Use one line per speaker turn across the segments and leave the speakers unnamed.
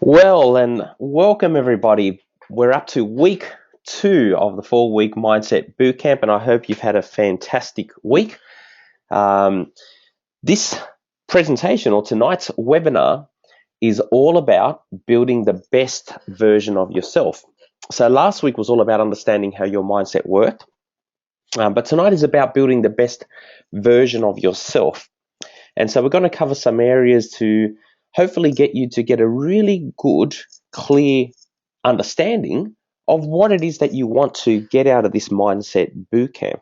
Well, and welcome everybody. We're up to week 2 of the 4-week Mindset Bootcamp, and I hope you've had a fantastic week. This presentation or tonight's webinar is all about building the best version of yourself. So last week was all about understanding how your mindset worked, but tonight is about building the best version of yourself. And so we're going to cover some areas to hopefully get you to get a really good, clear understanding of what it is that you want to get out of this mindset bootcamp.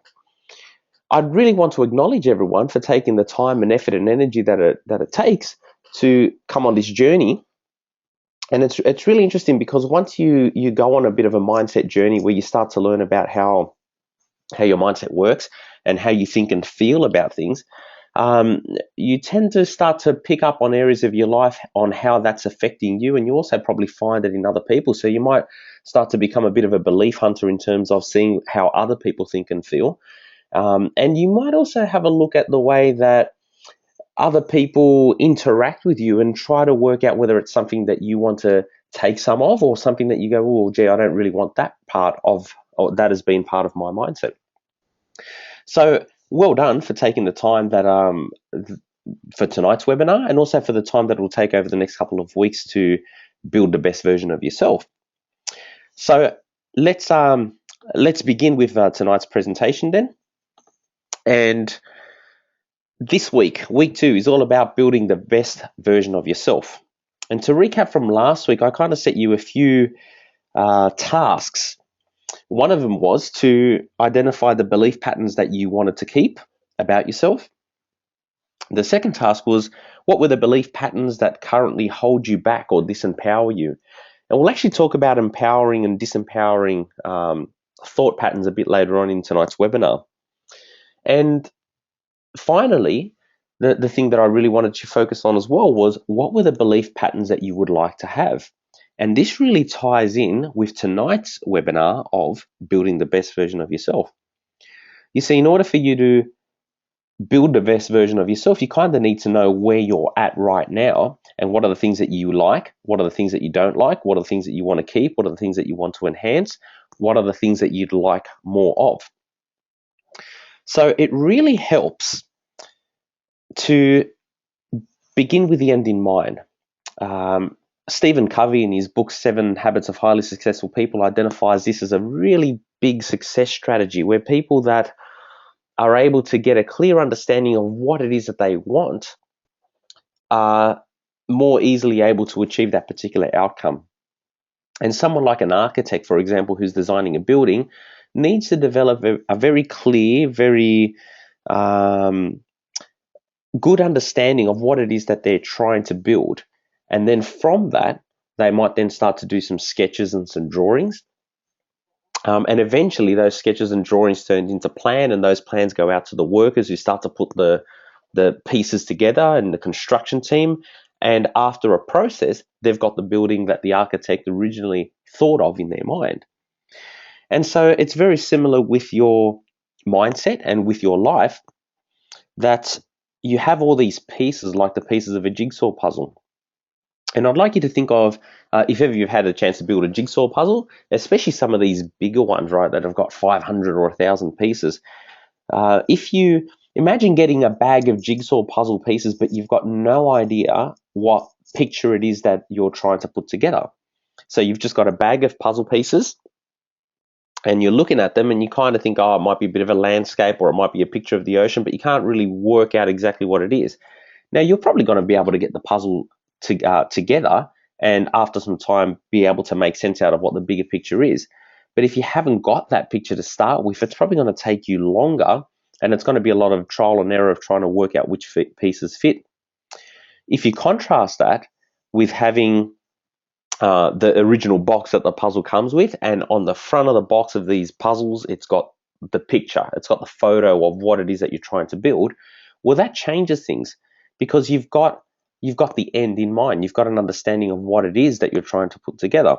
I'd really want to acknowledge everyone for taking the time and effort and energy that it takes to come on this journey. And it's really interesting because once you go on a bit of a mindset journey where you start to learn about how your mindset works and how you think and feel about things, you tend to start to pick up on areas of your life on how that's affecting you, and you also probably find it in other people. So you might start to become a bit of a belief hunter in terms of seeing how other people think and feel. And you might also have a look at the way that other people interact with you and try to work out whether it's something that you want to take some of or something that you go, oh, gee, I don't really want that part of, or that has been part of my mindset. So well done for taking the time that for tonight's webinar, and also for the time that it will take over the next couple of weeks to build the best version of yourself. So let's begin with tonight's presentation then. And this week 2, is all about building the best version of yourself. And to recap from last week, I kind of set you a few tasks. One of them was to identify the belief patterns that you wanted to keep about yourself. The second task was, what were the belief patterns that currently hold you back or disempower you? And we'll actually talk about empowering and disempowering thought patterns a bit later on in tonight's webinar. And finally, the thing that I really wanted to focus on as well was, what were the belief patterns that you would like to have? And this really ties in with tonight's webinar of building the best version of yourself. You see, in order for you to build the best version of yourself, you kind of need to know where you're at right now and what are the things that you like, what are the things that you don't like, what are the things that you want to keep, what are the things that you want to enhance, what are the things that you'd like more of. So it really helps to begin with the end in mind. Stephen Covey, in his book 7 Habits of Highly Successful People, identifies this as a really big success strategy where people that are able to get a clear understanding of what it is that they want are more easily able to achieve that particular outcome. And someone like an architect, for example, who's designing a building, needs to develop a very clear, very good understanding of what it is that they're trying to build. And then from that, they might then start to do some sketches and some drawings. And eventually those sketches and drawings turned into plan, and those plans go out to the workers who start to put the pieces together and the construction team. And after a process, they've got the building that the architect originally thought of in their mind. And so it's very similar with your mindset and with your life, that you have all these pieces like the pieces of a jigsaw puzzle. And I'd like you to think of, if ever you've had a chance to build a jigsaw puzzle, especially some of these bigger ones, right, that have got 500 or 1,000 pieces. If you imagine getting a bag of jigsaw puzzle pieces, but you've got no idea what picture it is that you're trying to put together. So you've just got a bag of puzzle pieces, and you're looking at them and you kind of think, oh, it might be a bit of a landscape or it might be a picture of the ocean, but you can't really work out exactly what it is. Now, you're probably going to be able to get the puzzle together, and after some time be able to make sense out of what the bigger picture is. But if you haven't got that picture to start with, it's probably going to take you longer, and it's going to be a lot of trial and error of trying to work out which pieces fit. If you contrast that with having the original box that the puzzle comes with, and on the front of the box of these puzzles, it's got the picture, it's got the photo of what it is that you're trying to build, well, that changes things, because you've got the end in mind. You've got an understanding of what it is that you're trying to put together.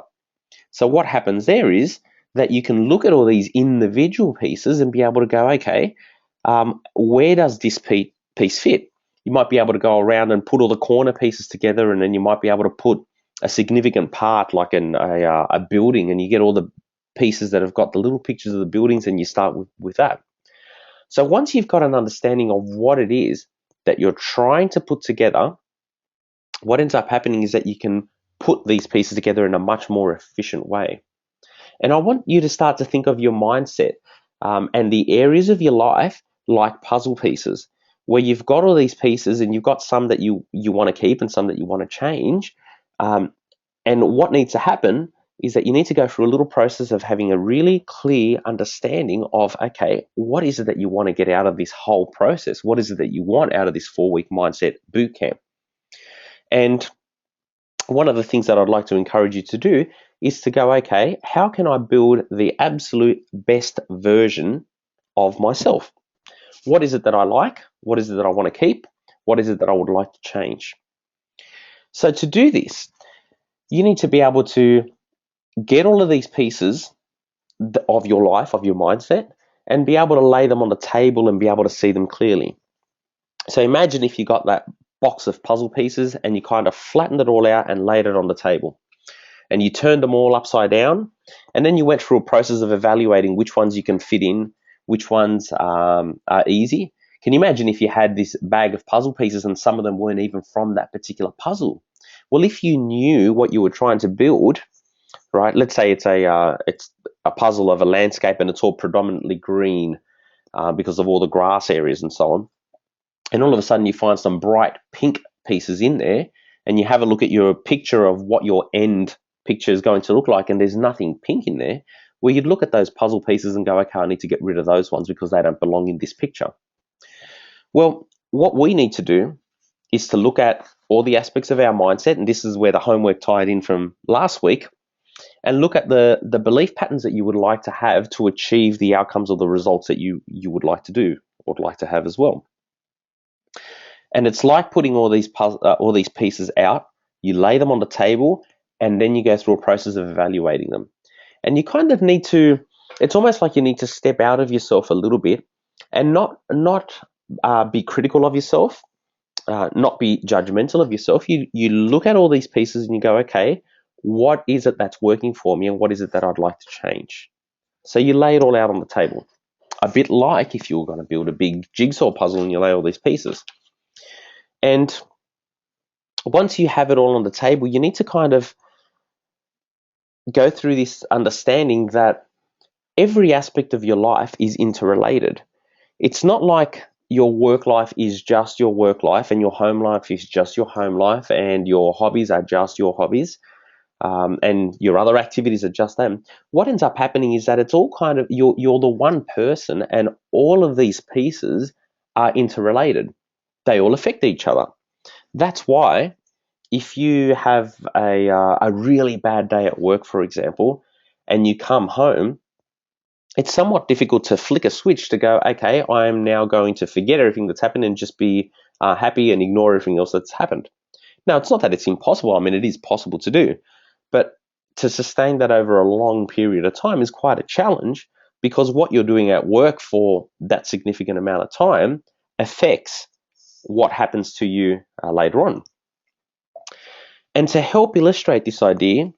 So what happens there is that you can look at all these individual pieces and be able to go, okay, where does this piece fit? You might be able to go around and put all the corner pieces together, and then you might be able to put a significant part, like a building, and you get all the pieces that have got the little pictures of the buildings, and you start with that. So once you've got an understanding of what it is that you're trying to put together, what ends up happening is that you can put these pieces together in a much more efficient way. And I want you to start to think of your mindset and the areas of your life like puzzle pieces, where you've got all these pieces and you've got some that you want to keep and some that you want to change. And what needs to happen is that you need to go through a little process of having a really clear understanding of, okay, what is it that you want to get out of this whole process? What is it that you want out of this 4-week mindset bootcamp? And one of the things that I'd like to encourage you to do is to go, okay, how can I build the absolute best version of myself? What is it that I like? What is it that I want to keep? What is it that I would like to change? So to do this, you need to be able to get all of these pieces of your life, of your mindset, and be able to lay them on the table and be able to see them clearly. So imagine if you got that box of puzzle pieces and you kind of flattened it all out and laid it on the table. And you turned them all upside down, and then you went through a process of evaluating which ones you can fit in, which ones are easy. Can you imagine if you had this bag of puzzle pieces and some of them weren't even from that particular puzzle? Well, if you knew what you were trying to build, right? Let's say it's a puzzle of a landscape and it's all predominantly green because of all the grass areas and so on. And all of a sudden you find some bright pink pieces in there, and you have a look at your picture of what your end picture is going to look like, and there's nothing pink in there. Well, you'd look at those puzzle pieces and go, okay, I need to get rid of those ones because they don't belong in this picture. Well, what we need to do is to look at all the aspects of our mindset, and this is where the homework tied in from last week, and look at the belief patterns that you would like to have to achieve the outcomes or the results that you would like to do or would like to have as well. And it's like putting all these pieces out. You lay them on the table, and then you go through a process of evaluating them. And you kind of need to. It's almost like you need to step out of yourself a little bit, and not be critical of yourself, not be judgmental of yourself. You look at all these pieces and you go, okay, what is it that's working for me, and what is it that I'd like to change? So you lay it all out on the table, a bit like if you were going to build a big jigsaw puzzle and you lay all these pieces. And once you have it all on the table, you need to kind of go through this understanding that every aspect of your life is interrelated. It's not like your work life is just your work life and your home life is just your home life and your hobbies are just your hobbies, and your other activities are just them. What ends up happening is that it's all kind of, you're the one person, and all of these pieces are interrelated. They all affect each other. That's why if you have a really bad day at work, for example, and you come home, it's somewhat difficult to flick a switch to go, okay, I'm now going to forget everything that's happened and just be happy and ignore everything else that's happened. Now, it's not that it's impossible. I mean, it is possible to do. But to sustain that over a long period of time is quite a challenge, because what you're doing at work for that significant amount of time affects what happens to you later on. And to help illustrate this idea,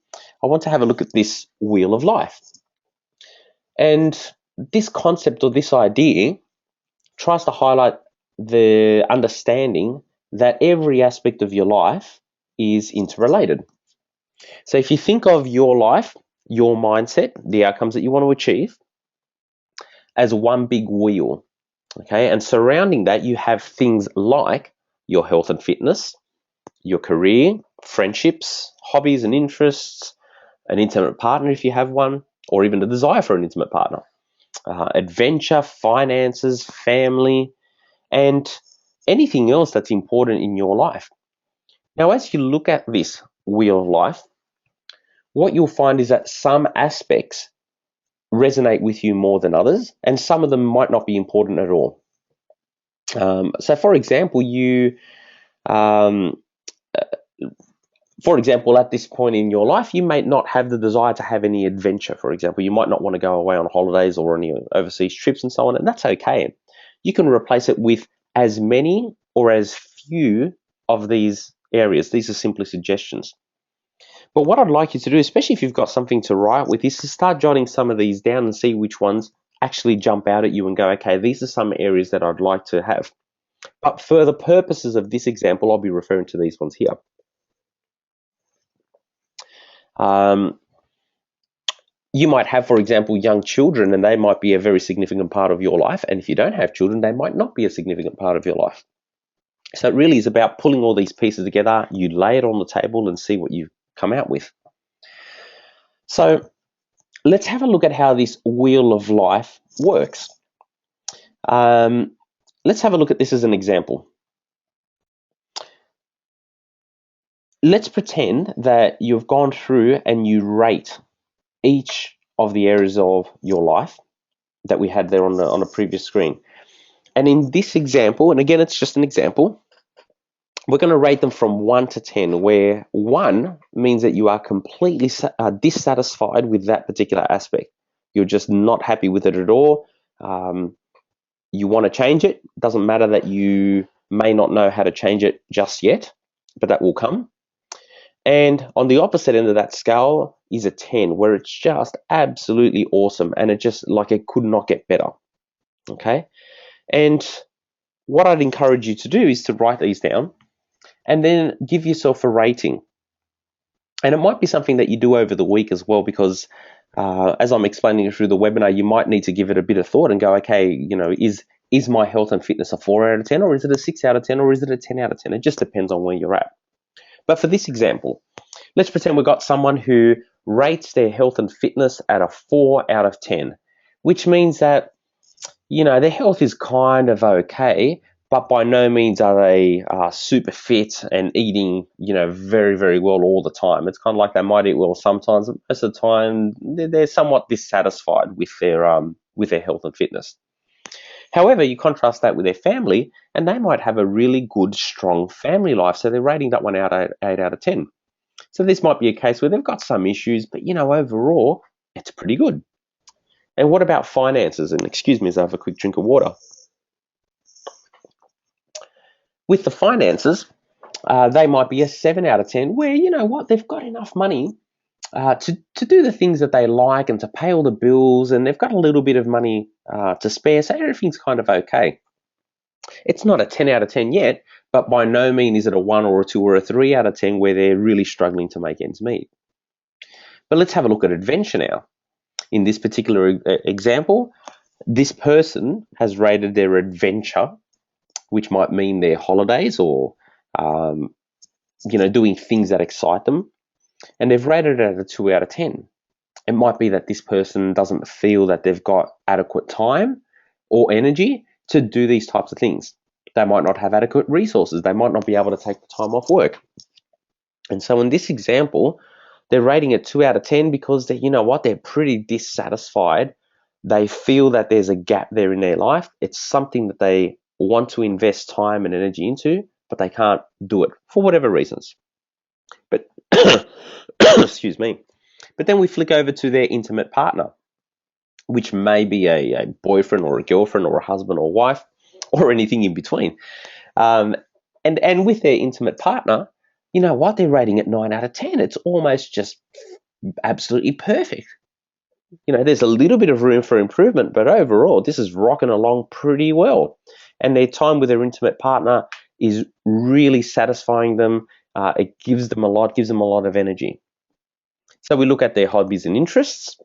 I want to have a look at this wheel of life. And this concept or this idea tries to highlight the understanding that every aspect of your life is interrelated. So if you think of your life, your mindset, the outcomes that you want to achieve, as one big wheel, okay? And surrounding that, you have things like your health and fitness, your career, friendships, hobbies and interests, an intimate partner if you have one, or even the desire for an intimate partner, adventure, finances, family, and anything else that's important in your life. Now, as you look at this wheel of life, what you'll find is that some aspects resonate with you more than others, and some of them might not be important at all. So, for example, at this point in your life, you may not have the desire to have any adventure, for example. You might not want to go away on holidays or any overseas trips and so on, and that's okay. You can replace it with as many or as few of these areas. These are simply suggestions. But what I'd like you to do, especially if you've got something to write with, is to start jotting some of these down and see which ones actually jump out at you and go, okay, these are some areas that I'd like to have. But for the purposes of this example, I'll be referring to these ones here. You might have, for example, young children, and they might be a very significant part of your life. And if you don't have children, they might not be a significant part of your life. So it really is about pulling all these pieces together. You lay it on the table and see what you come out with. So let's have a look at how this wheel of life works. Let's have a look at this as an example. Let's pretend that you've gone through and you rate each of the areas of your life that we had there on the previous screen. And in this example, and again, it's just an example, we're going to rate them from 1 to 10, where 1 means that you are completely dissatisfied with that particular aspect. You're just not happy with it at all. You want to change it. It doesn't matter that you may not know how to change it just yet, but that will come. And on the opposite end of that scale is a 10, where it's just absolutely awesome, and it just like it could not get better. Okay? And what I'd encourage you to do is to write these down and then give yourself a rating. And it might be something that you do over the week as well, because as I'm explaining it through the webinar, you might need to give it a bit of thought and go, okay, is my health and fitness a 4 out of 10, or is it a 6 out of 10, or is it a 10 out of 10? It just depends on where you're at. But for this example, let's pretend we've got someone who rates their health and fitness at a 4 out of 10, which means that, their health is kind of okay, but by no means are they super fit and eating, very, very well all the time. It's kind of like they might eat well sometimes, but most of the time they're somewhat dissatisfied with their health and fitness. However, you contrast that with their family, and they might have a really good, strong family life. So they're rating that one out at 8 out of 10. So this might be a case where they've got some issues, but overall, it's pretty good. And what about finances? And excuse me as I have a quick drink of water. With the finances, they might be a 7 out of 10, where, they've got enough money to do the things that they like and to pay all the bills, and they've got a little bit of money to spare, so everything's kind of okay. It's not a 10 out of 10 yet, but by no means is it a 1 or a 2 or a 3 out of 10 where they're really struggling to make ends meet. But let's have a look at adventure now. In this particular example, this person has rated their adventure, which might mean their holidays or doing things that excite them, and they've rated it at a 2 out of 10. It might be that this person doesn't feel that they've got adequate time or energy to do these types of things. They might not have adequate resources. They might not be able to take the time off work. And so in this example, they're rating it 2 out of 10 because they're pretty dissatisfied. They feel that there's a gap there in their life. It's something that they want to invest time and energy into, but they can't do it for whatever reasons. But excuse me. But then we flick over to their intimate partner, which may be a boyfriend or a girlfriend or a husband or wife or anything in between. And with their intimate partner, they're rating it 9 out of 10. It's almost just absolutely perfect. There's a little bit of room for improvement, but overall, this is rocking along pretty well. And their time with their intimate partner is really satisfying them. It gives them a lot of energy. So we look at their hobbies and interests,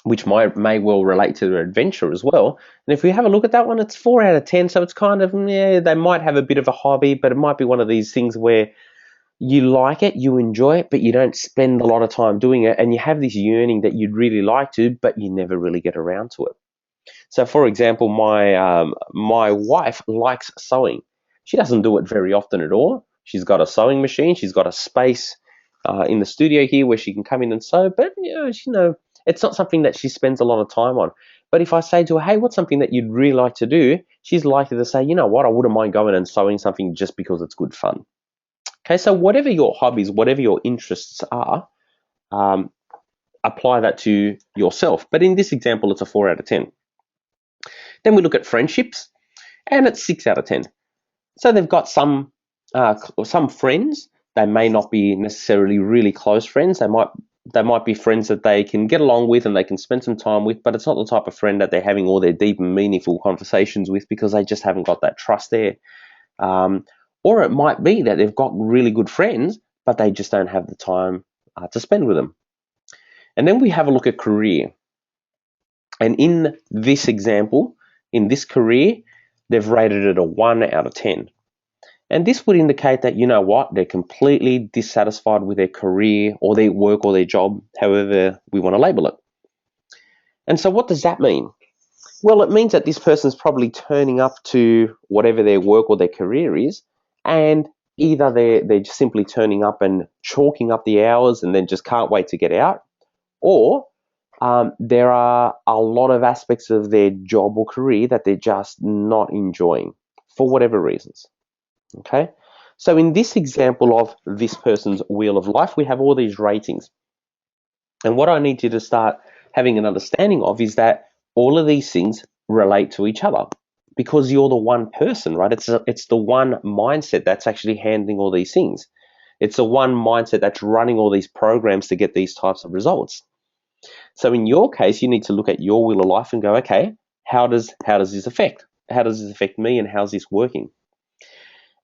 which may well relate to their adventure as well. And if we have a look at that one, it's 4 out of 10. So it's kind of, they might have a bit of a hobby, but it might be one of these things where you like it, you enjoy it, but you don't spend a lot of time doing it. And you have this yearning that you'd really like to, but you never really get around to it. So for example, my wife likes sewing. She doesn't do it very often at all. She's got a sewing machine. She's got a space in the studio here where she can come in and sew, but it's not something that she spends a lot of time on. But if I say to her, hey, what's something that you'd really like to do? She's likely to say, you know what, I wouldn't mind going and sewing something just because it's good fun. Okay, so whatever your hobbies, whatever your interests are, apply that to yourself. But in this example, it's a 4 out of 10. Then we look at friendships, and it's 6 out of 10. So they've got some friends They may not be necessarily really close friends. They might be friends that they can get along with and they can spend some time with, but it's not the type of friend that they're having all their deep and meaningful conversations with because they just haven't got that trust there. Or it might be that they've got really good friends, but they just don't have the time to spend with them. And then we have a look at career. And in this example, in this career, they've rated it a 1 out of 10. And this would indicate that, you know what, they're completely dissatisfied with their career or their work or their job, however we want to label it. And so what does that mean? Well, it means that this person's probably turning up to whatever their work or their career is, and either they're just simply turning up and chalking up the hours and then just can't wait to get out, or there are a lot of aspects of their job or career that they're just not enjoying for whatever reasons. Okay, so in this example of this person's wheel of life, we have all these ratings. And what I need you to start having an understanding of is that all of these things relate to each other because you're the one person, right? It's the one mindset that's actually handling all these things. It's the one mindset that's running all these programs to get these types of results. So in your case, you need to look at your wheel of life and go, okay, how does this affect? How does this affect me and how's this working?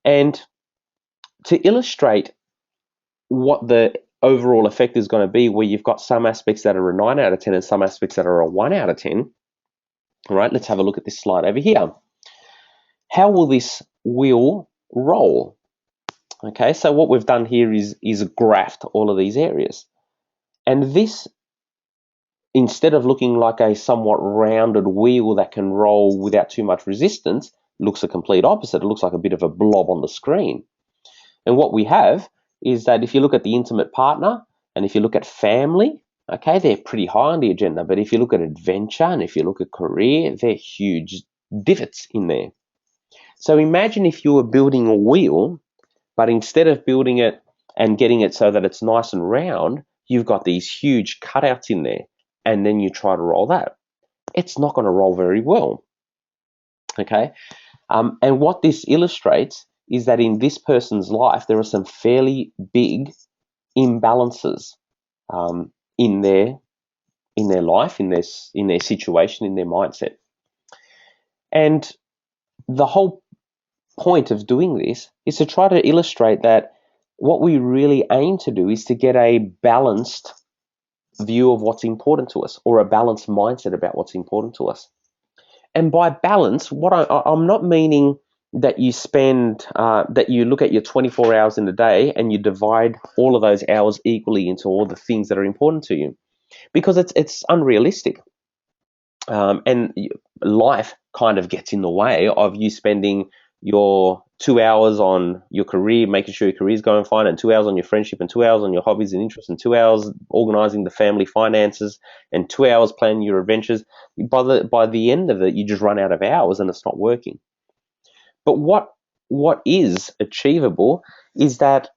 And to illustrate what the overall effect is going to be, where you've got some aspects that are a 9 out of 10 and some aspects that are a 1 out of 10, all right, let's have a look at this slide over here. How will this wheel roll? Okay, so what we've done here is graphed all of these areas. And this, instead of looking like a somewhat rounded wheel that can roll without too much resistance, looks a complete opposite. It looks like a bit of a blob on the screen. And what we have is that if you look at the intimate partner and if you look at family, okay, they're pretty high on the agenda. But if you look at adventure and if you look at career, they're huge divots in there. So imagine if you were building a wheel, but instead of building it and getting it so that it's nice and round, you've got these huge cutouts in there. And then you try to roll that. It's not going to roll very well. Okay. And what this illustrates is that in this person's life, there are some fairly big imbalances in their life, in their situation, in their mindset. And the whole point of doing this is to try to illustrate that what we really aim to do is to get a balanced view of what's important to us, or a balanced mindset about what's important to us. And by balance, what I'm not meaning that you spend, that you look at your 24 hours in a day and you divide all of those hours equally into all the things that are important to you, because it's unrealistic. And life kind of gets in the way of you spending your 2 hours on your career, making sure your career is going fine, and 2 hours on your friendship, and 2 hours on your hobbies and interests, and 2 hours organizing the family finances, and 2 hours planning your adventures. By the end of it, you just run out of hours and it's not working. But what is achievable is that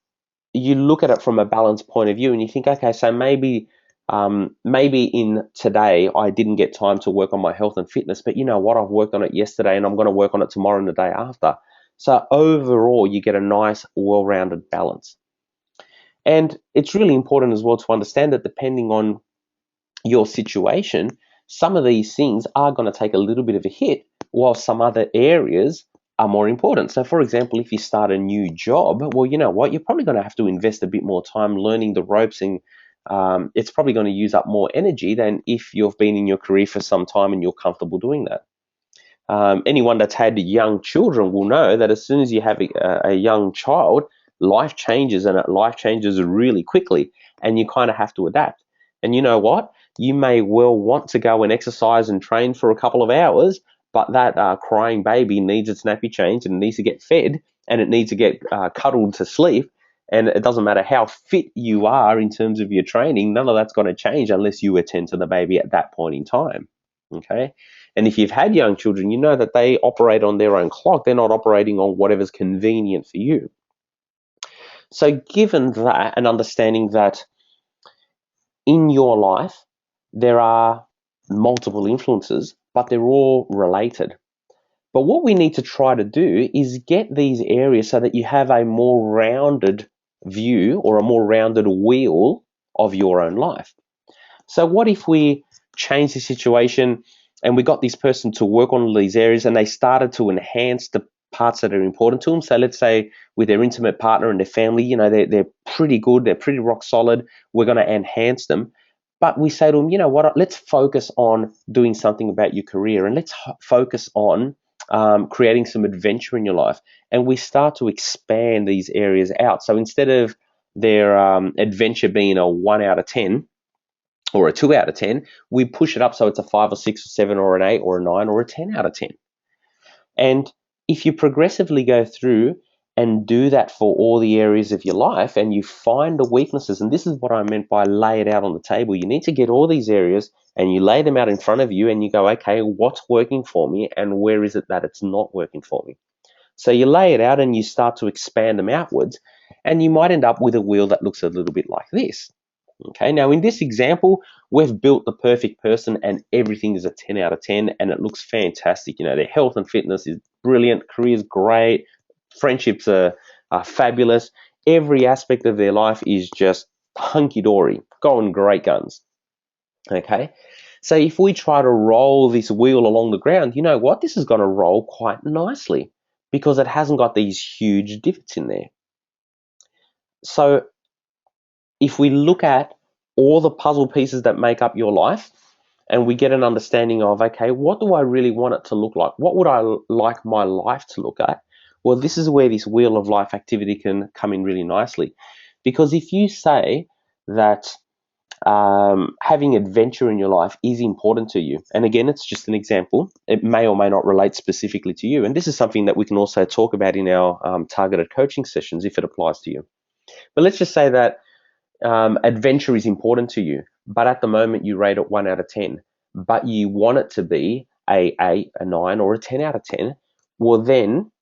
you look at it from a balanced point of view and you think, okay, so maybe in today I didn't get time to work on my health and fitness, but you know what, I've worked on it yesterday and I'm going to work on it tomorrow and the day after. So overall, you get a nice, well-rounded balance. And it's really important as well to understand that depending on your situation, some of these things are going to take a little bit of a hit, while some other areas are more important. So for example, if you start a new job, well, you know what, you're probably going to have to invest a bit more time learning the ropes, and it's probably going to use up more energy than if you've been in your career for some time and you're comfortable doing that. Anyone that's had young children will know that as soon as you have a young child, life changes, and life changes really quickly, and you kind of have to adapt. And you know what? You may well want to go and exercise and train for a couple of hours, but that crying baby needs its nappy changed and it needs to get fed and it needs to get cuddled to sleep. And it doesn't matter how fit you are in terms of your training, none of that's going to change unless you attend to the baby at that point in time. Okay? And if you've had young children, you know that they operate on their own clock. They're not operating on whatever's convenient for you. So given that, and understanding that in your life, there are multiple influences, but they're all related. But what we need to try to do is get these areas so that you have a more rounded view or a more rounded wheel of your own life. So what if we change the situation and we got this person to work on these areas and they started to enhance the parts that are important to them? So let's say with their intimate partner and their family, you know, they're pretty good, they're pretty rock solid. We're going to enhance them. But we say to them, you know what, let's focus on doing something about your career, and let's focus on creating some adventure in your life. And we start to expand these areas out. So instead of their adventure being a 1 out of 10, or a 2 out of 10, we push it up so it's a 5 or 6 or 7 or an 8 or a 9 or a 10 out of 10. And if you progressively go through and do that for all the areas of your life, and you find the weaknesses, and this is what I meant by lay it out on the table. You need to get all these areas and you lay them out in front of you and you go, okay, what's working for me and where is it that it's not working for me? So you lay it out and you start to expand them outwards, and you might end up with a wheel that looks a little bit like this. Okay, now in this example, we've built the perfect person and everything is a 10 out of 10 and it looks fantastic. You know, their health and fitness is brilliant, career's great, friendships are fabulous. Every aspect of their life is just hunky-dory, going great guns. Okay, so if we try to roll this wheel along the ground, you know what? This is going to roll quite nicely because it hasn't got these huge divots in there. So if we look at all the puzzle pieces that make up your life and we get an understanding of, okay, what do I really want it to look like? What would I like my life to look at? Well, this is where this wheel of life activity can come in really nicely. Because if you say that having adventure in your life is important to you, and again, it's just an example, it may or may not relate specifically to you. And this is something that we can also talk about in our targeted coaching sessions if it applies to you. But let's just say that adventure is important to you, but at the moment you rate it 1 out of 10, but you want it to be a 8, a 9, or a 10 out of 10. Well, then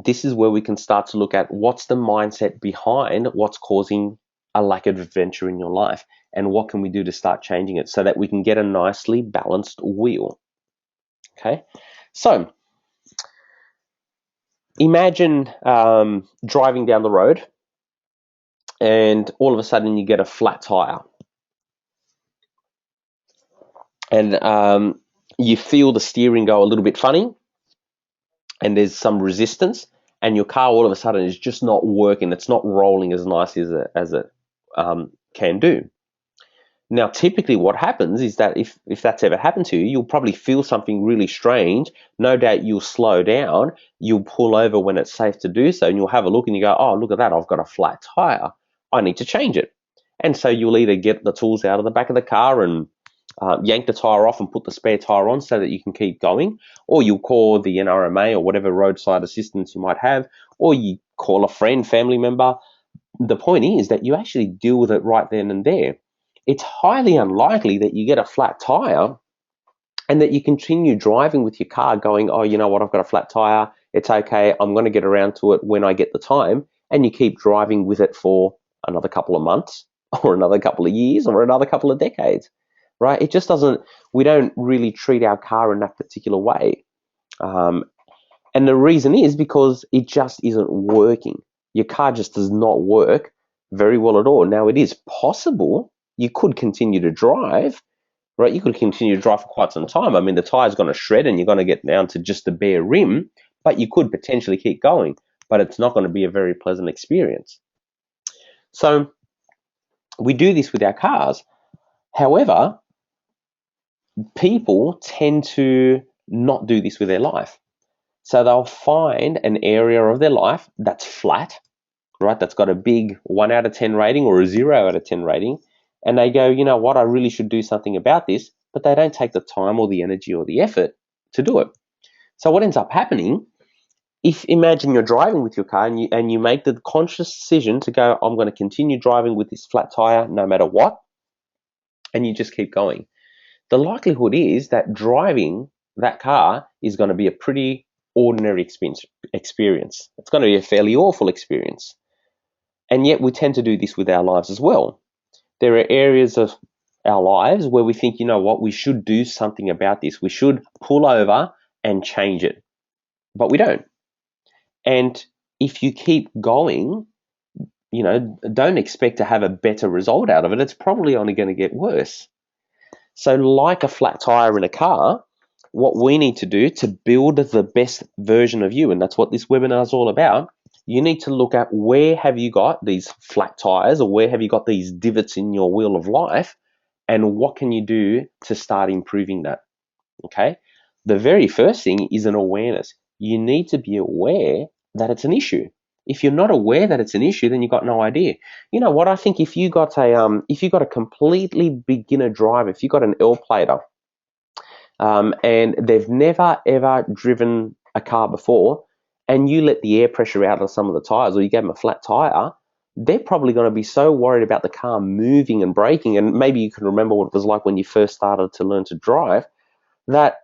this is where we can start to look at what's the mindset behind what's causing a lack of adventure in your life, and what can we do to start changing it so that we can get a nicely balanced wheel. Okay, so imagine driving down the road and all of a sudden you get a flat tire. And you feel the steering go a little bit funny and there's some resistance, and your car all of a sudden is just not working. It's not rolling as nicely as it can do. Now, typically what happens is that if that's ever happened to you, you'll probably feel something really strange. No doubt you'll slow down, you'll pull over when it's safe to do so, and you'll have a look and you go, oh, look at that, I've got a flat tire. I need to change it. And so you'll either get the tools out of the back of the car and yank the tire off and put the spare tire on so that you can keep going, or you'll call the NRMA or whatever roadside assistance you might have, or you call a friend, family member. The point is that you actually deal with it right then and there. It's highly unlikely that you get a flat tire and that you continue driving with your car going, oh, you know what, I've got a flat tire, it's okay, I'm going to get around to it when I get the time, and you keep driving with it for another couple of months or another couple of years or another couple of decades, right? It just doesn't, we don't really treat our car in that particular way. And the reason is because it just isn't working. Your car just does not work very well at all. Now, it is possible you could continue to drive, right? You could continue to drive for quite some time. I mean, the tire's going to shred and you're going to get down to just the bare rim, but you could potentially keep going, but it's not going to be a very pleasant experience. So we do this with our cars. However, people tend to not do this with their life. So they'll find an area of their life that's flat, right? That's got a big 1 out of 10 rating or a 0 out of 10 rating. And they go, you know what, I really should do something about this, but they don't take the time or the energy or the effort to do it. So what ends up happening, imagine you're driving with your car and you make the conscious decision to go, I'm going to continue driving with this flat tire no matter what, and you just keep going. The likelihood is that driving that car is going to be a pretty ordinary experience. It's going to be a fairly awful experience. And yet we tend to do this with our lives as well. There are areas of our lives where we think, you know what, we should do something about this. We should pull over and change it. But we don't. And if you keep going, don't expect to have a better result out of it. It's probably only going to get worse. So like a flat tire in a car, what we need to do to build the best version of you, and that's what this webinar is all about, you need to look at where have you got these flat tires, or where have you got these divots in your wheel of life, and what can you do to start improving that, okay? The very first thing is an awareness. You need to be aware that it's an issue. If you're not aware that it's an issue, then you've got no idea. You know what? I think if you got a completely beginner driver, if you got an L plater, and they've never ever driven a car before, and you let the air pressure out of some of the tires, or you gave them a flat tire, they're probably going to be so worried about the car moving and braking, and maybe you can remember what it was like when you first started to learn to drive, that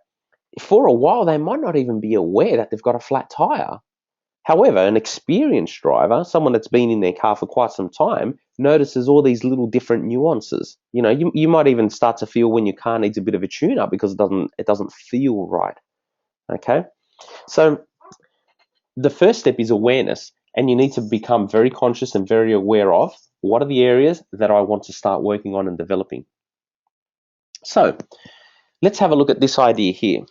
for a while they might not even be aware that they've got a flat tire. However, an experienced driver, someone that's been in their car for quite some time, notices all these little different nuances. You might even start to feel when your car needs a bit of a tune-up because it doesn't feel right. Okay? So the first step is awareness, and you need to become very conscious and very aware of what are the areas that I want to start working on and developing. So let's have a look at this idea here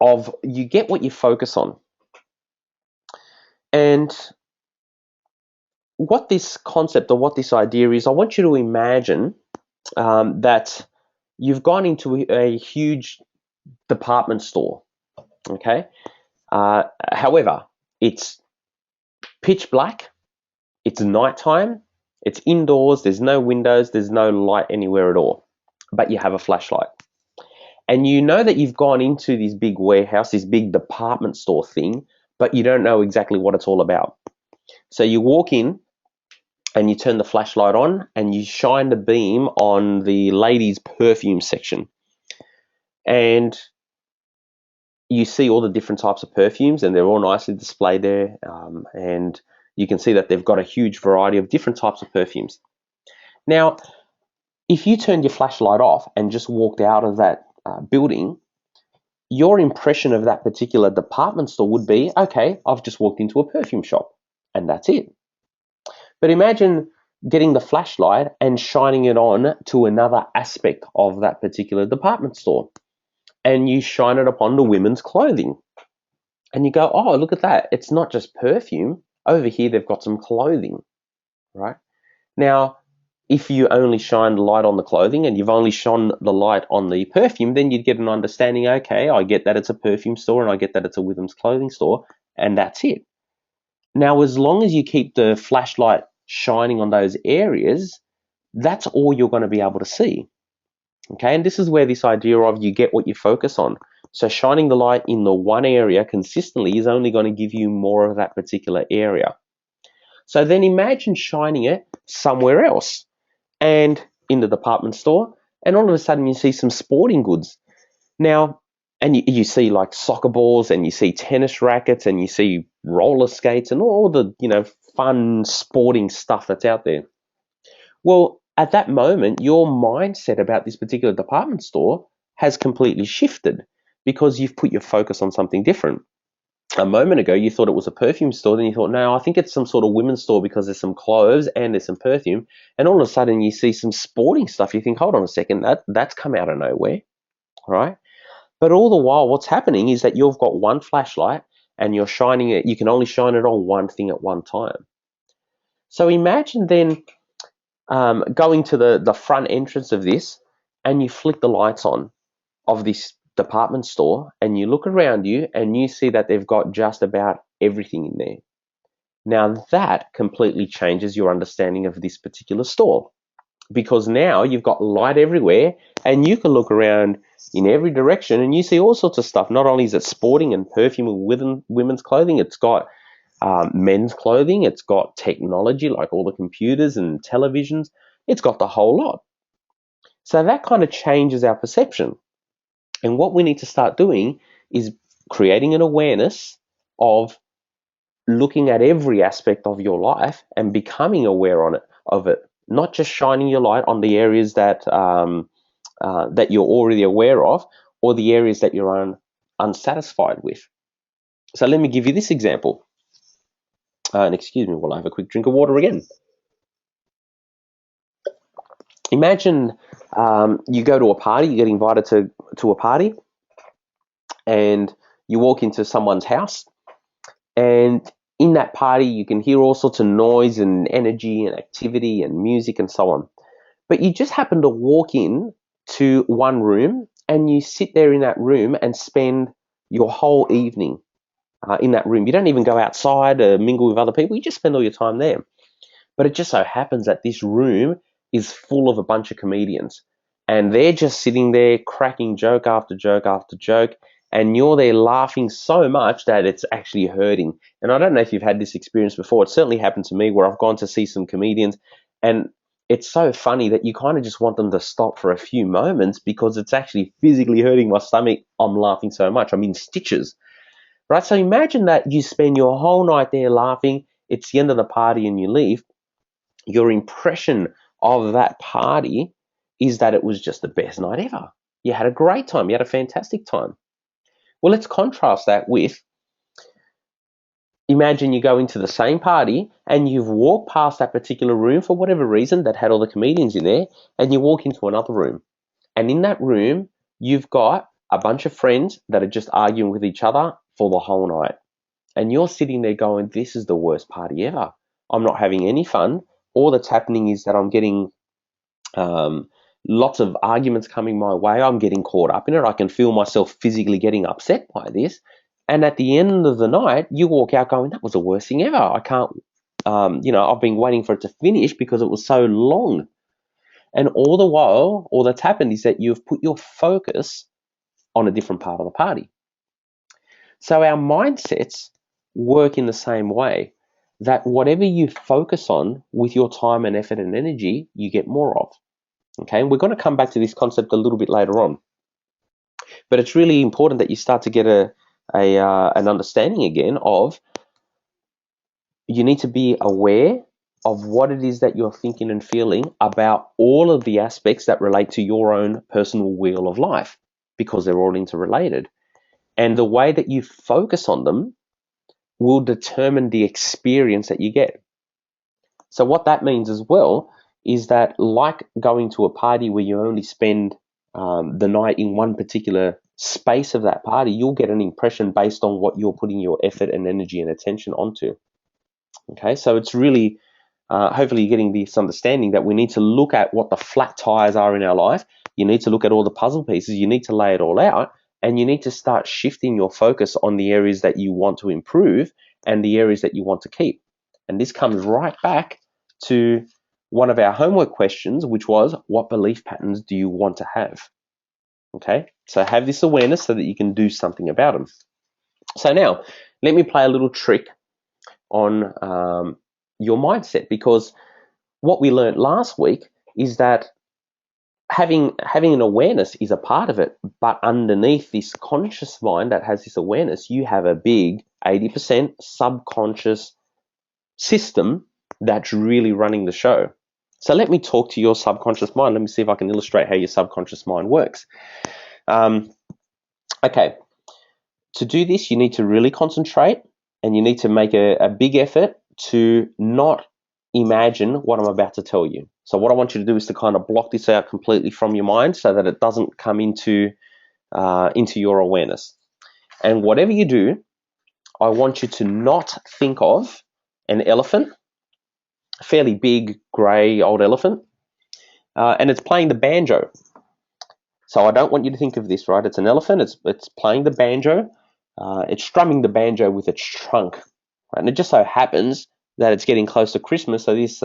of you get what you focus on. And what this concept or what this idea is, I want you to imagine that you've gone into a huge department store, okay? However, it's pitch black, it's nighttime, it's indoors, there's no windows, there's no light anywhere at all, but you have a flashlight. And you know that you've gone into this big warehouse, this big department store thing, but you don't know exactly what it's all about. So you walk in and you turn the flashlight on and you shine the beam on the ladies' perfume section. And you see all the different types of perfumes, and they're all nicely displayed there. And you can see that they've got a huge variety of different types of perfumes. Now, if you turned your flashlight off and just walked out of that building, your impression of that particular department store would be, okay, I've just walked into a perfume shop, and that's it. But imagine getting the flashlight and shining it on to another aspect of that particular department store. And you shine it upon the women's clothing. And you go, oh, look at that. It's not just perfume. Over here, they've got some clothing, right? Now, if you only shine the light on the clothing and you've only shone the light on the perfume, then you'd get an understanding, okay, I get that it's a perfume store and I get that it's a women's clothing store, and that's it. Now, as long as you keep the flashlight shining on those areas, that's all you're going to be able to see. Okay, and this is where this idea of you get what you focus on. So shining the light in the one area consistently is only going to give you more of that particular area. So then imagine shining it somewhere else, and in the department store, and all of a sudden you see some sporting goods. Now, and you see like soccer balls, and you see tennis rackets, and you see roller skates, and all the fun sporting stuff that's out there. Well, at that moment, your mindset about this particular department store has completely shifted because you've put your focus on something different. A moment ago, you thought it was a perfume store, then you thought, no, I think it's some sort of women's store because there's some clothes and there's some perfume. And all of a sudden, you see some sporting stuff. You think, hold on a second, that's come out of nowhere, right? But all the while, what's happening is that you've got one flashlight and you're shining it. You can only shine it on one thing at one time. So imagine then going to the front entrance of this, and you flick the lights on of this department store, and you look around you and you see that they've got just about everything in there. Now that completely changes your understanding of this particular store, because now you've got light everywhere and you can look around in every direction and you see all sorts of stuff. Not only is it sporting and perfume and women's clothing, it's got men's clothing, it's got technology like all the computers and televisions, it's got the whole lot. So that kind of changes our perception. And what we need to start doing is creating an awareness of looking at every aspect of your life and becoming aware of it, not just shining your light on the areas that that you're already aware of, or the areas that you're unsatisfied with. So let me give you this example. And excuse me while I have a quick drink of water again. Imagine you go to a party, you get invited to a party, and you walk into someone's house, and in that party you can hear all sorts of noise and energy and activity and music and so on. But you just happen to walk in to one room and you sit there in that room and spend your whole evening in that room. You don't even go outside or mingle with other people. You just spend all your time there. But it just so happens that this room is full of a bunch of comedians, and they're just sitting there cracking joke after joke after joke, and you're there laughing so much that it's actually hurting. And I don't know if you've had this experience before. It certainly happened to me where I've gone to see some comedians, and it's so funny that you kind of just want them to stop for a few moments because it's actually physically hurting my stomach. I'm laughing so much. I'm in stitches, right? So imagine that you spend your whole night there laughing. It's the end of the party and you leave. Your impression of that party is that it was just the best night ever. You had a great time. You had a fantastic time. Well, let's contrast that with, imagine you go into the same party and you've walked past that particular room for whatever reason that had all the comedians in there, and you walk into another room. And in that room, you've got a bunch of friends that are just arguing with each other for the whole night. And you're sitting there going, this is the worst party ever. I'm not having any fun. All that's happening is that I'm getting lots of arguments coming my way. I'm getting caught up in it. I can feel myself physically getting upset by this. And at the end of the night, you walk out going, that was the worst thing ever. I can't, I've been waiting for it to finish because it was so long. And all the while, all that's happened is that you've put your focus on a different part of the party. So our mindsets work in the same way, that whatever you focus on with your time and effort and energy, you get more of. Okay, and we're going to come back to this concept a little bit later on. But it's really important that you start to get an understanding again of, you need to be aware of what it is that you're thinking and feeling about all of the aspects that relate to your own personal wheel of life, because they're all interrelated. And the way that you focus on them will determine the experience that you get. So what that means as well is that, like going to a party where you only spend the night in one particular space of that party, you'll get an impression based on what you're putting your effort and energy and attention onto. Okay, so it's really, hopefully you're getting this understanding that we need to look at what the flat tires are in our life. You need to look at all the puzzle pieces. You need to lay it all out, and you need to start shifting your focus on the areas that you want to improve and the areas that you want to keep. And this comes right back to one of our homework questions, which was, what belief patterns do you want to have? Okay, so have this awareness so that you can do something about them. So now, let me play a little trick on your mindset, because what we learned last week is that having an awareness is a part of it, but underneath this conscious mind that has this awareness, you have a big 80% subconscious system that's really running the show. So let me talk to your subconscious mind. Let me see if I can illustrate how your subconscious mind works. Okay, to do this, you need to really concentrate, and you need to make a big effort to not imagine what I'm about to tell you. So what I want you to do is to kind of block this out completely from your mind so that it doesn't come into your awareness. And whatever you do, I want you to not think of an elephant, a fairly big, grey, old elephant, and it's playing the banjo. So I don't want you to think of this, right? It's an elephant, it's playing the banjo, it's strumming the banjo with its trunk, right? And it just so happens that it's getting close to Christmas, so this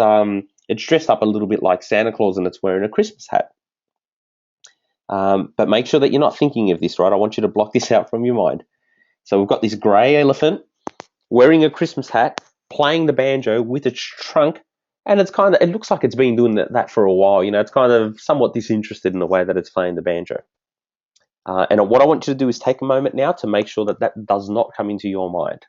it's dressed up a little bit like Santa Claus and it's wearing a Christmas hat. But make sure that you're not thinking of this, right? I want you to block this out from your mind. So we've got this grey elephant wearing a Christmas hat, playing the banjo with its trunk, and it looks like it's been doing that for a while. You know, it's kind of somewhat disinterested in the way that it's playing the banjo. And what I want you to do is take a moment now to make sure that that does not come into your mind.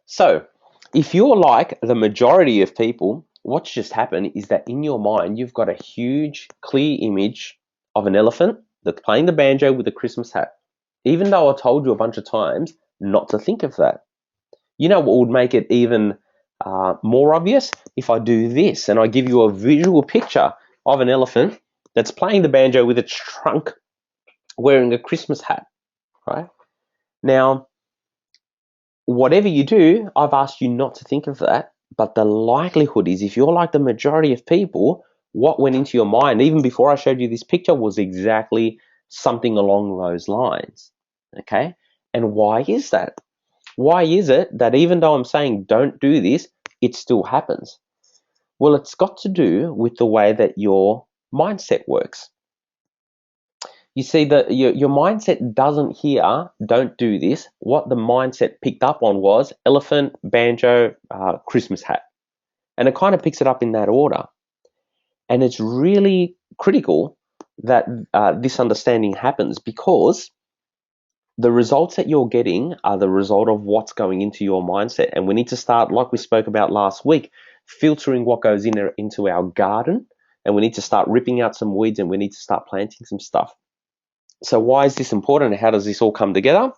So, if you're like the majority of people, what's just happened is that in your mind, you've got a huge, clear image of an elephant that's playing the banjo with a Christmas hat. even though I told you a bunch of times not to think of that. You know what would make it even more obvious? If I do this and I give you a visual picture of an elephant that's playing the banjo with its trunk wearing a Christmas hat, right? Now, whatever you do, I've asked you not to think of that, but the likelihood is if you're like the majority of people, what went into your mind, even before I showed you this picture, was exactly something along those lines, okay? And why is that? Why is it that even though I'm saying don't do this, it still happens? Well, it's got to do with the way that your mindset works. You see, that your mindset doesn't hear, don't do this. What the mindset picked up on was elephant, banjo, Christmas hat. And it kind of picks it up in that order. And it's really critical that this understanding happens, because the results that you're getting are the result of what's going into your mindset. And we need to start, like we spoke about last week, filtering what goes into our garden. And we need to start ripping out some weeds, and we need to start planting some stuff. So why is this important, and how does this all come together?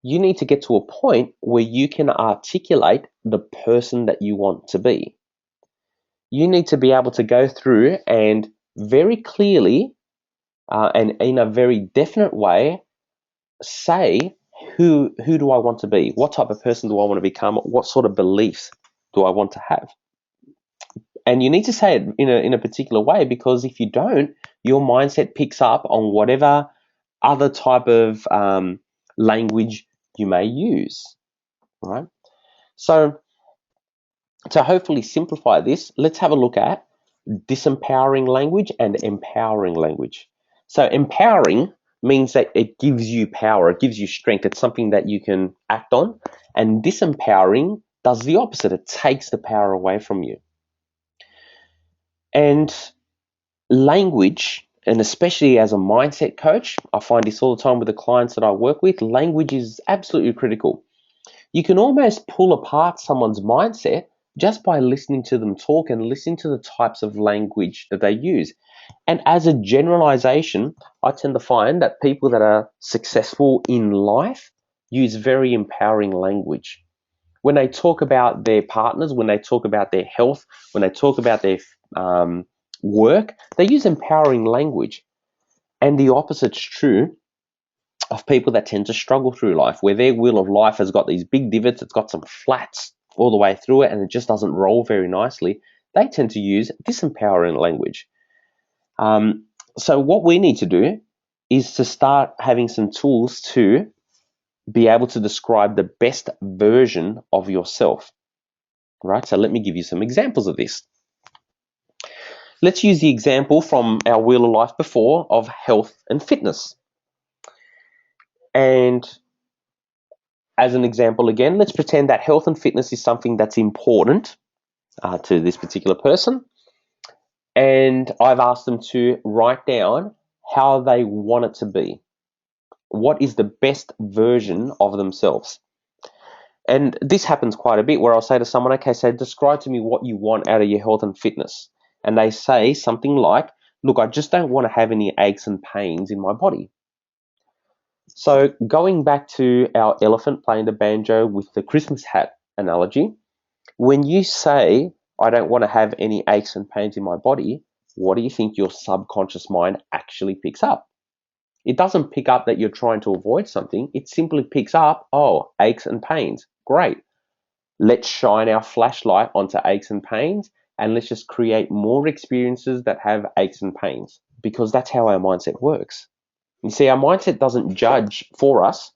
You need to get to a point where you can articulate the person that you want to be. You need to be able to go through and very clearly and in a very definite way say, who do I want to be? What type of person do I want to become? What sort of beliefs do I want to have? And you need to say it in a particular way, because if you don't, your mindset picks up on whatever other type of language you may use, right? So to hopefully simplify this, let's have a look at disempowering language and empowering language. So empowering means that it gives you power, it gives you strength, it's something that you can act on. And disempowering does the opposite, it takes the power away from you. And language, and especially as a mindset coach, I find this all the time with the clients that I work with, language is absolutely critical. You can almost pull apart someone's mindset just by listening to them talk and listening to the types of language that they use. And as a generalization, I tend to find that people that are successful in life use very empowering language. When they talk about their partners, when they talk about their health, when they talk about their work, they use empowering language. And the opposite's true of people that tend to struggle through life, where their wheel of life has got these big divots, it's got some flats all the way through it, and it just doesn't roll very nicely. They tend to use disempowering language. So what we need to do is to start having some tools to be able to describe the best version of yourself, right? So let me give you some examples of this. Let's use the example from our wheel of life before of health and fitness. And as an example again, let's pretend that health and fitness is something that's important to this particular person. And I've asked them to write down how they want it to be. What is the best version of themselves? And this happens quite a bit, where I'll say to someone, okay, so describe to me what you want out of your health and fitness. And they say something like, look, I just don't want to have any aches and pains in my body. So going back to our elephant playing the banjo with the Christmas hat analogy, when you say, I don't want to have any aches and pains in my body, what do you think your subconscious mind actually picks up? It doesn't pick up that you're trying to avoid something. It simply picks up, oh, aches and pains. Great. Let's shine our flashlight onto aches and pains, and let's just create more experiences that have aches and pains, because that's how our mindset works. You see, our mindset doesn't judge for us.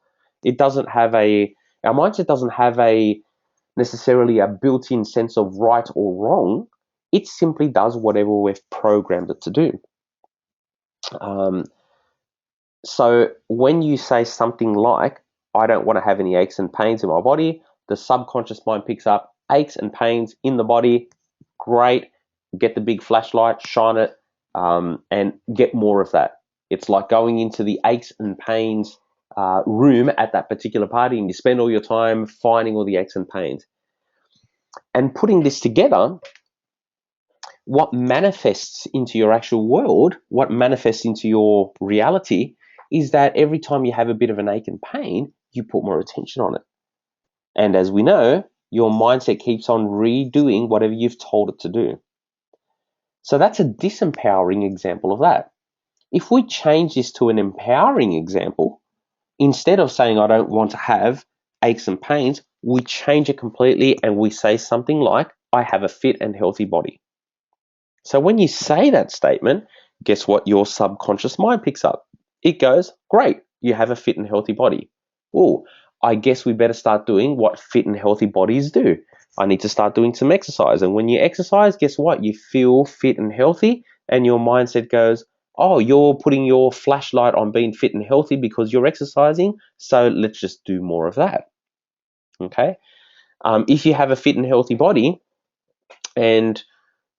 Our mindset doesn't have necessarily a built-in sense of right or wrong. It simply does whatever we've programmed it to do. So when you say something like, I don't want to have any aches and pains in my body, the subconscious mind picks up aches and pains in the body. Great. Get the big flashlight, shine it, and get more of that. It's like going into the aches and pains room at that particular party, and you spend all your time finding all the aches and pains. And putting this together, what manifests into your actual world, what manifests into your reality, is that every time you have a bit of an ache and pain, you put more attention on it. And as we know, your mindset keeps on redoing whatever you've told it to do. So that's a disempowering example of that. If we change this to an empowering example, instead of saying, I don't want to have aches and pains, we change it completely and we say something like, I have a fit and healthy body. So when you say that statement, guess what your subconscious mind picks up? It goes, great, you have a fit and healthy body. Oh, I guess we better start doing what fit and healthy bodies do. I need to start doing some exercise. And when you exercise, guess what? You feel fit and healthy, and your mindset goes, oh, you're putting your flashlight on being fit and healthy because you're exercising, so let's just do more of that. Okay? If you have a fit and healthy body and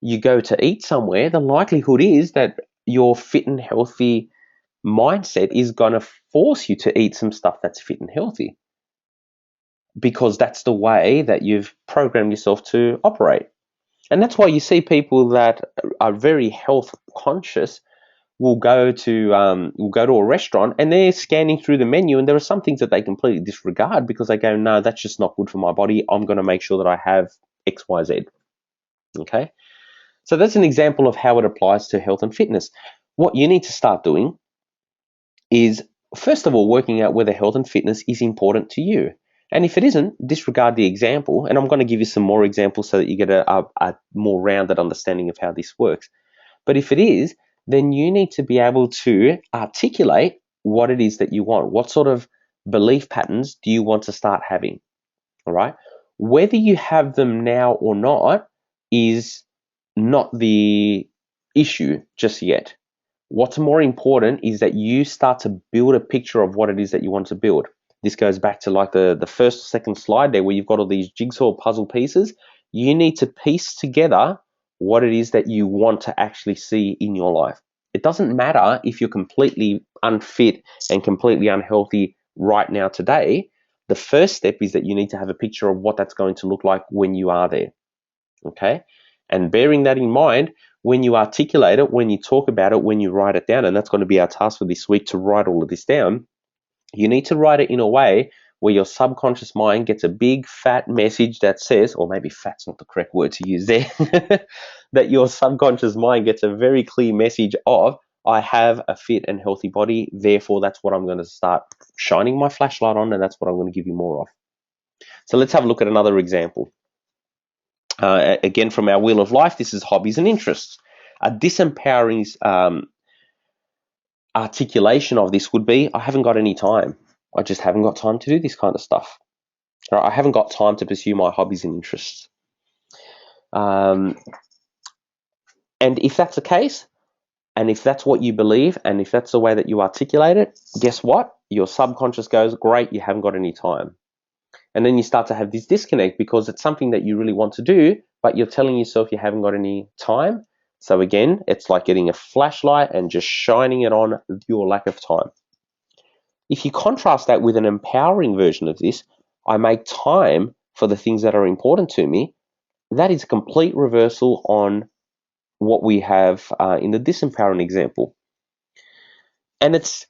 you go to eat somewhere, the likelihood is that your fit and healthy mindset is going to force you to eat some stuff that's fit and healthy because that's the way that you've programmed yourself to operate. And that's why you see people that are very health conscious will go to a restaurant and they're scanning through the menu and there are some things that they completely disregard because they go, no, that's just not good for my body. I'm going to make sure that I have X, Y, Z. Okay. So that's an example of how it applies to health and fitness. What you need to start doing is, first of all, working out whether health and fitness is important to you. And if it isn't, disregard the example. And I'm going to give you some more examples so that you get a more rounded understanding of how this works. But if it is, then you need to be able to articulate what it is that you want. What sort of belief patterns do you want to start having? All right. Whether you have them now or not is not the issue just yet. What's more important is that you start to build a picture of what it is that you want to build. This goes back to like the first, second slide there where you've got all these jigsaw puzzle pieces. You need to piece together what it is that you want to actually see in your life. It doesn't matter if you're completely unfit and completely unhealthy right now today. The first step is that you need to have a picture of what that's going to look like when you are there. Okay? And bearing that in mind, when you articulate it, when you talk about it, when you write it down, and that's going to be our task for this week to write all of this down, you need to write it in a way where your subconscious mind gets a big fat message that says, or maybe fat's not the correct word to use there, that your subconscious mind gets a very clear message of, I have a fit and healthy body, therefore that's what I'm going to start shining my flashlight on and that's what I'm going to give you more of. So let's have a look at another example. Again, from our Wheel of Life, this is hobbies and interests. A disempowering articulation of this would be, I haven't got any time. I just haven't got time to do this kind of stuff. Or I haven't got time to pursue my hobbies and interests. And if that's the case, and if that's what you believe, and if that's the way that you articulate it, guess what? Your subconscious goes, great, you haven't got any time. And then you start to have this disconnect because it's something that you really want to do, but you're telling yourself you haven't got any time. So again, it's like getting a flashlight and just shining it on your lack of time. If you contrast that with an empowering version of this, I make time for the things that are important to me, that is a complete reversal on what we have in the disempowering example. And it's,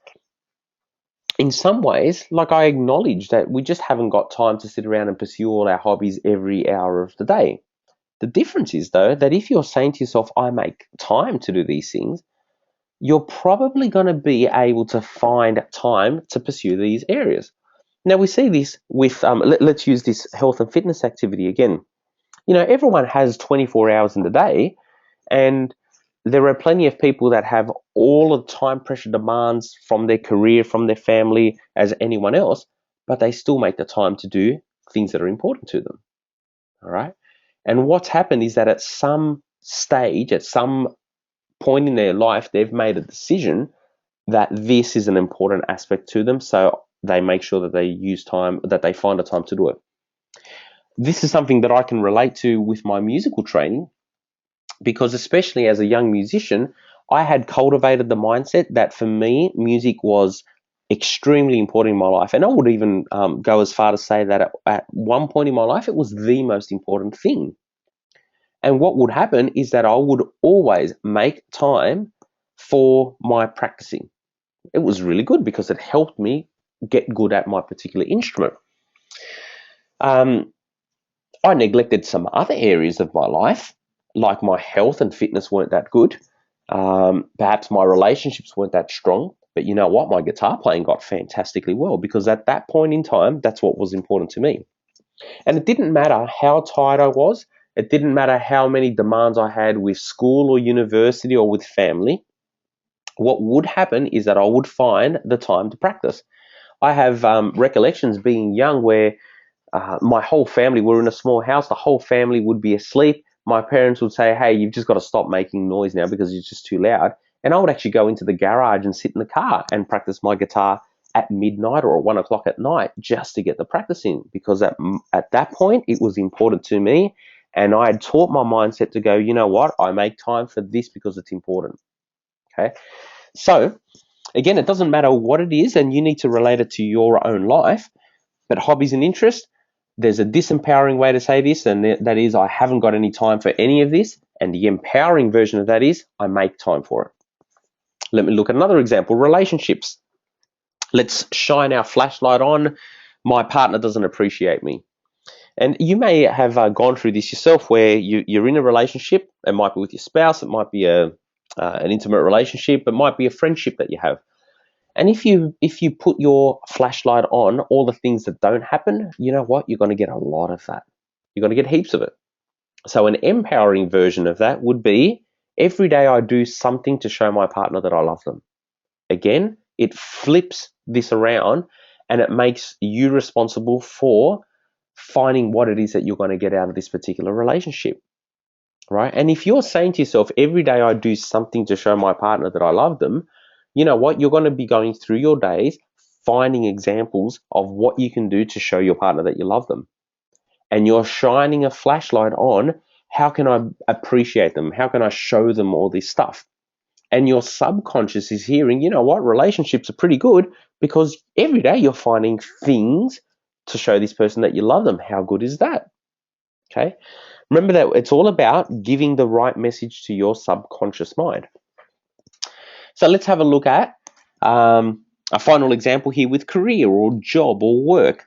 in some ways, like I acknowledge that we just haven't got time to sit around and pursue all our hobbies every hour of the day. The difference is, though, that if you're saying to yourself, I make time to do these things, you're probably going to be able to find time to pursue these areas. Now, we see this with, let's use this health and fitness activity again. You know, everyone has 24 hours in the day, and there are plenty of people that have all of the time pressure demands from their career, from their family, as anyone else, but they still make the time to do things that are important to them. All right. And what's happened is that at some stage, at some point in their life, they've made a decision that this is an important aspect to them. So they make sure that they use time, that they find a time to do it. This is something that I can relate to with my musical training, because especially as a young musician, I had cultivated the mindset that for me, music was extremely important in my life. And I would even go as far to say that at one point in my life, it was the most important thing. And what would happen is that I would always make time for my practicing. It was really good because it helped me get good at my particular instrument. I neglected some other areas of my life, like my health and fitness weren't that good. Perhaps my relationships weren't that strong. But you know what? My guitar playing got fantastically well because at that point in time, that's what was important to me. And it didn't matter how tired I was. It didn't matter how many demands I had with school or university or with family. What would happen is that I would find the time to practice. I have recollections being young where my whole family were in a small house. The whole family would be asleep. My parents would say, "Hey, you've just got to stop making noise now because it's just too loud." And I would actually go into the garage and sit in the car and practice my guitar at midnight or at 1 o'clock at night just to get the practice in, because at that point it was important to me. And I had taught my mindset to go, you know what, I make time for this because it's important. Okay. So again, it doesn't matter what it is, and you need to relate it to your own life. But hobbies and interests, there's a disempowering way to say this, and that is I haven't got any time for any of this. And the empowering version of that is I make time for it. Let me look at another example, relationships. Let's shine our flashlight on. My partner doesn't appreciate me. And you may have gone through this yourself where you're in a relationship. It might be with your spouse. It might be an intimate relationship. It might be a friendship that you have. And if you put your flashlight on all the things that don't happen, you know what? You're going to get a lot of that. You're going to get heaps of it. So an empowering version of that would be every day I do something to show my partner that I love them. Again, it flips this around and it makes you responsible for finding what it is that you're going to get out of this particular relationship. Right? And if you're saying to yourself, every day I do something to show my partner that I love them, you know what? You're going to be going through your days finding examples of what you can do to show your partner that you love them. And you're shining a flashlight on, how can I appreciate them? How can I show them all this stuff? And your subconscious is hearing, you know what? Relationships are pretty good because every day you're finding things to show this person that you love them. How good is that? Okay. Remember that it's all about giving the right message to your subconscious mind. So let's have a look at a final example here with career or job or work.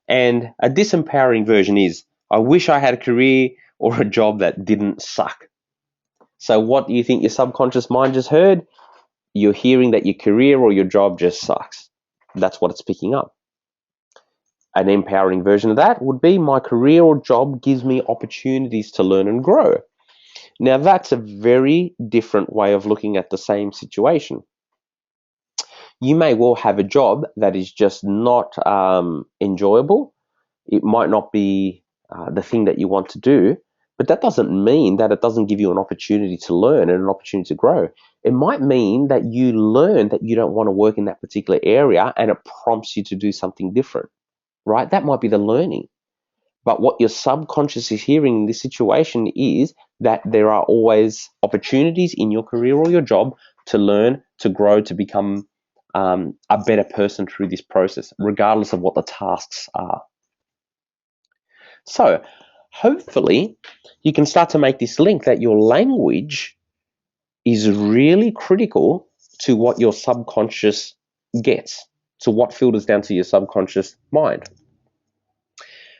And a disempowering version is, I wish I had a career or a job that didn't suck. So what do you think your subconscious mind just heard? You're hearing that your career or your job just sucks. That's what it's picking up. An empowering version of that would be, my career or job gives me opportunities to learn and grow. Now, that's a very different way of looking at the same situation. You may well have a job that is just not enjoyable. It might not be the thing that you want to do, but that doesn't mean that it doesn't give you an opportunity to learn and an opportunity to grow. It might mean that you learn that you don't want to work in that particular area and it prompts you to do something different, right? That might be the learning. But what your subconscious is hearing in this situation is that there are always opportunities in your career or your job to learn, to grow, to become a better person through this process, regardless of what the tasks are. So hopefully you can start to make this link that your language is really critical to what your subconscious gets, to what filters down to your subconscious mind.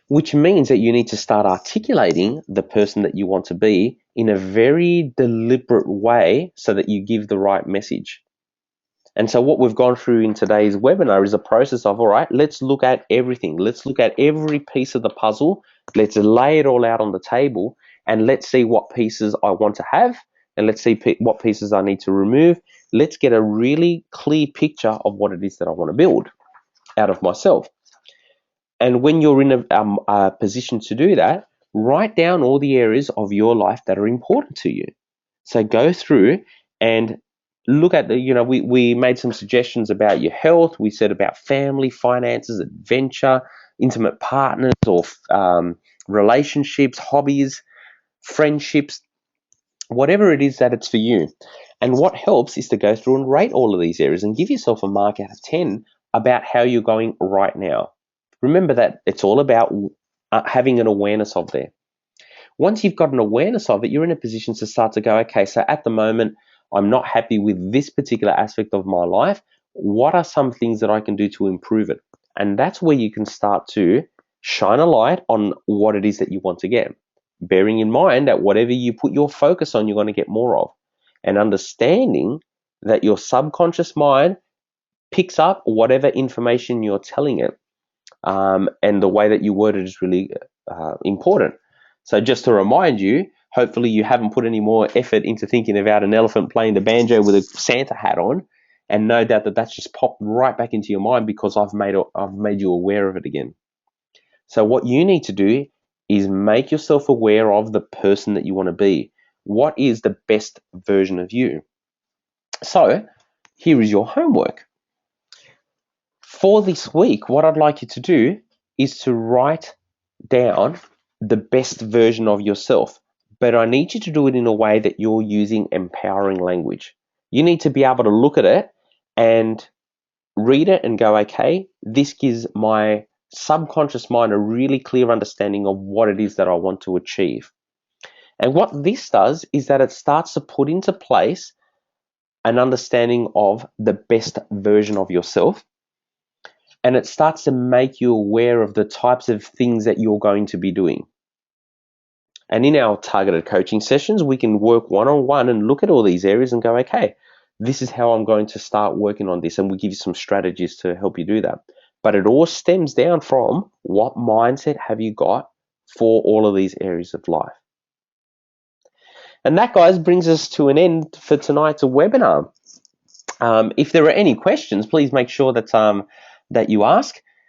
Which means that you need to start articulating the person that you want to be in a very deliberate way so that you give the right message. And so what we've gone through in today's webinar is a process of, all right, let's look at everything. Let's look at every piece of the puzzle. Let's lay it all out on the table and let's see what pieces I want to have and let's see what pieces I need to remove. Let's get a really clear picture of what it is that I want to build out of myself. And when you're in a position to do that, write down all the areas of your life that are important to you. So go through and look at we made some suggestions about your health. We said about family, finances, adventure, intimate partners or relationships, hobbies, friendships, whatever it is that it's for you. And what helps is to go through and rate all of these areas and give yourself a mark out of 10 about how you're going right now. Remember that it's all about having an awareness of there. Once you've got an awareness of it, you're in a position to start to go, okay, so at the moment, I'm not happy with this particular aspect of my life. what are some things that I can do to improve it? And that's where you can start to shine a light on what it is that you want to get. Bearing in mind that whatever you put your focus on, you're going to get more of. And understanding that your subconscious mind picks up whatever information you're telling it. And the way that you word it is really important. So just to remind you, hopefully you haven't put any more effort into thinking about an elephant playing the banjo with a Santa hat on, and no doubt that that's just popped right back into your mind because I've made you aware of it again. So what you need to do is make yourself aware of the person that you want to be. What is the best version of you? So here is your homework. For this week, what I'd like you to do is to write down the best version of yourself. But I need you to do it in a way that you're using empowering language. You need to be able to look at it and read it and go, okay, this gives my subconscious mind a really clear understanding of what it is that I want to achieve. And what this does is that it starts to put into place an understanding of the best version of yourself. And it starts to make you aware of the types of things that you're going to be doing. And in our targeted coaching sessions, we can work one-on-one and look at all these areas and go, okay, this is how I'm going to start working on this. And we give you some strategies to help you do that. But it all stems down from what mindset have you got for all of these areas of life. And that, guys, brings us to an end for tonight's webinar. If there are any questions, please make sure that you ask.